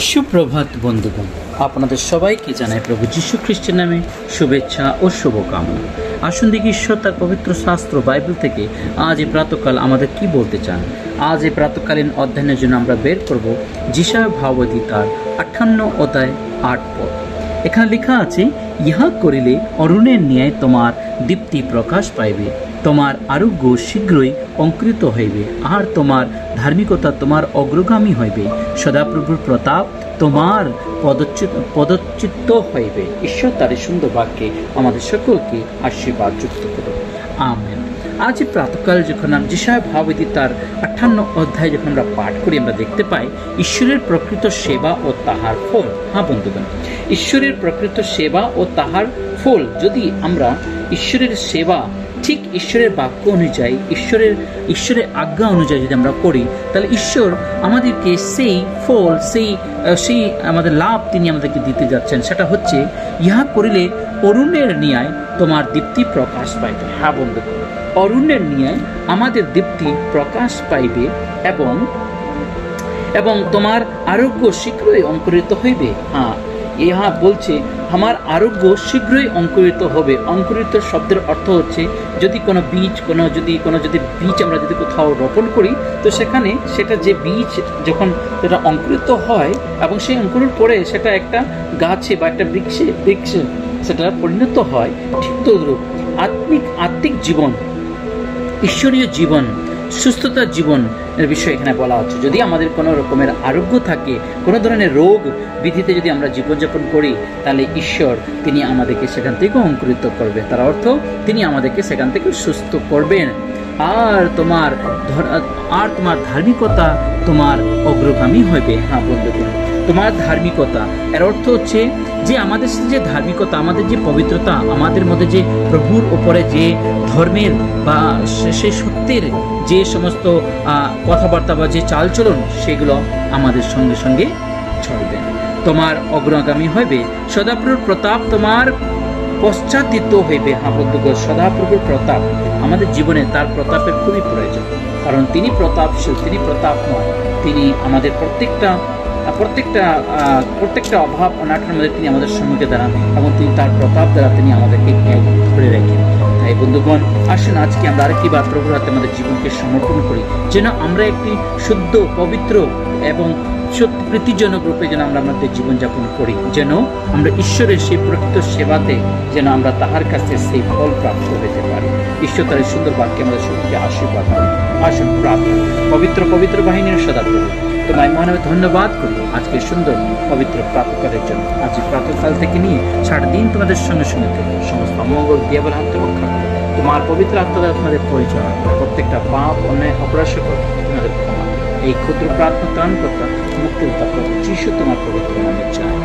সুপ্রভাত বন্ধুগণ, আপনাদের সবাইকে জানাই প্রভু যীশু খ্রিস্টের নামে শুভেচ্ছা ও শুভকামনা। আসুন দেখি ঈশ্বর তার পবিত্র শাস্ত্র বাইবেল থেকে আজ এই প্রাতকাল আমাদের কি বলতে চান। আজ এই প্রাতকালীন অধ্যয়নের জন্য আমরা বের করব যিশায়া ভাবগীতার 58 অধ্যায় 8 পদ। এখানে লেখা আছে, ইহা করিলে অরুণের ন্যায় তোমার দীপ্তি প্রকাশ পাইবে, তোমার আরোগ্য শীঘ্রই অঙ্কুরিত হইবে, আর তোমার ধার্মিকতা তোমার অগ্রগামী হইবে, সদাপ্রভুর প্রতাপ তোমার পদচ্যুত হইবে। ঈশ্বর তার সুন্দর বাক্যে আমাদের সকলকে আশীর্বাদ যুক্ত করুন, আমেন। আজ প্রাতকাল যখন যিশায়া ভাবগীতার 58 অধ্যায় যখন আমরা পাঠ করি, আমরা দেখতে পাই ঈশ্বরের প্রকৃত সেবা ও তাহার ফল। হ্যাঁ বন্ধুগণ, ঈশ্বরের প্রকৃত সেবা ও তাহার ফল। যদি আমরা ঈশ্বরের সেবা ঠিক ঈশ্বরের বাক্য অনুযায়ী, ঈশ্বরের আজ্ঞা অনুযায়ী যদি আমরা করি, তাহলে ঈশ্বর আমাদেরকে সেই ফল, সেই আমাদের লাভ তিনি আমাদেরকে দিতে যাচ্ছেন। সেটা হচ্ছে, ইহা করিলে অরুণের ন্যায় তোমার দীপ্তি প্রকাশ পাইবে। হ্যাঁ বন্ধুগণ, অরুণের ন্যায় আমাদের দীপ্তি প্রকাশ পাইবে এবং তোমার আরোগ্য শীঘ্রই অঙ্কুরিত হইবে। হ্যাঁ, ইহা বলছে আমার আরোগ্য শীঘ্রই অঙ্কুরিত হবে। অঙ্কুরিত শব্দের অর্থ হচ্ছে, যদি কোনো বীজ আমরা যদি কোথাও রোপণ করি, তো সেখানে সেটা যে বীজ যখন সেটা অঙ্কুরিত হয় এবং সেই অঙ্কুরের পরে সেটা একটা গাছে বা একটা বৃক্ষে সেটা পরিণত হয়, ঠিক তদ্রূপ আত্মিক জীবন, ঈশ্বরীয় জীবন, সুস্থতার জীবন এর বিষয়ে এখানে বলা হচ্ছে। যদি আমাদের কোনো রকমের আরোগ্য থাকে, কোনো ধরনের রোগ বিধিতে যদি আমরা জীবনযাপন করি, তাহলে ঈশ্বর তিনি আমাদেরকে সেখান থেকে অঙ্কুরিত করবে। তার অর্থ তিনি আমাদেরকে সেখান থেকে সুস্থ করবেন। আর তোমার ধার্মিকতা তোমার অগ্রগামী হবে। হ্যাঁ বন্ধুগণ, তোমার ধার্মিকতা এর অর্থ হচ্ছে যে আমাদের যে ধার্মিকতা, আমাদের যে পবিত্রতা, আমাদের মধ্যে যে প্রভুর উপরে যে ধর্মের বা সে সত্যের যে সমস্ত কথাবার্তা বা যে চালচলন, সেগুলো আমাদের সঙ্গে সঙ্গে চলবে। তোমার অগ্রগামী হইবে, সদাপ্রভুর প্রতাপ তোমার পশ্চাৎ হইবে। হ্যাঁ বন্ধুগণ, সদাপ্রভুর প্রতাপ আমাদের জীবনে, তার প্রতাপের খুবই প্রয়োজন। কারণ তিনি প্রতাপশীল, তিনি প্রতাপময়। তিনি আমাদের প্রত্যেকটা অভাব অনাটনের মধ্যে তিনি আমাদের সম্মুখে দাঁড়ান এবং তিনি তার প্রতাপ দ্বারা তিনি আমাদেরকে ধরে রাখেন। তাই বন্ধুগণ, আসুন আজকে আমরা আরেকটি বার প্রভুর হাতে আমাদের জীবনকে সমর্পণ করি, যেন আমরা একটি শুদ্ধ, পবিত্র এবং প্রীতিজনক রূপে যেন আমরা আমাদের জীবনযাপন করি, যেন আমরা ঈশ্বরের সেই প্রকৃত সেবাতে যেন আমরা তাহার কাছে সেই ফল প্রাপ্ত হতে পারি। ঈশ্বর তার সুন্দর বাক্যে আমাদের সকলকে আশীর্বাদ করি। আসুন প্রার্থনা। পবিত্র বাহিনীর সদাপ্রভু, তোমায় মহানভাবে ধন্যবাদ করি আজকে সুন্দর পবিত্র প্রাতকালের জন্য। আজ প্রাতকাল থেকে নিয়ে সারাদিন তোমাদের সঙ্গে সঙ্গে থেকে সমস্ত অমঙ্গল দিয়াবল আত্মরক্ষা করো। তোমার পবিত্র আত্মা দ্বারা তোমাদের পরিচালনা করো। প্রত্যেকটা পাপ, অন্যায়, অপরাধ করো তোমাদের ক্ষমা। এই ক্ষুদ্র প্রার্থনা ত্রাণকর্তা মুক্তিদাতা প্রভু যীশু তোমার পবিত্র নামে চাই।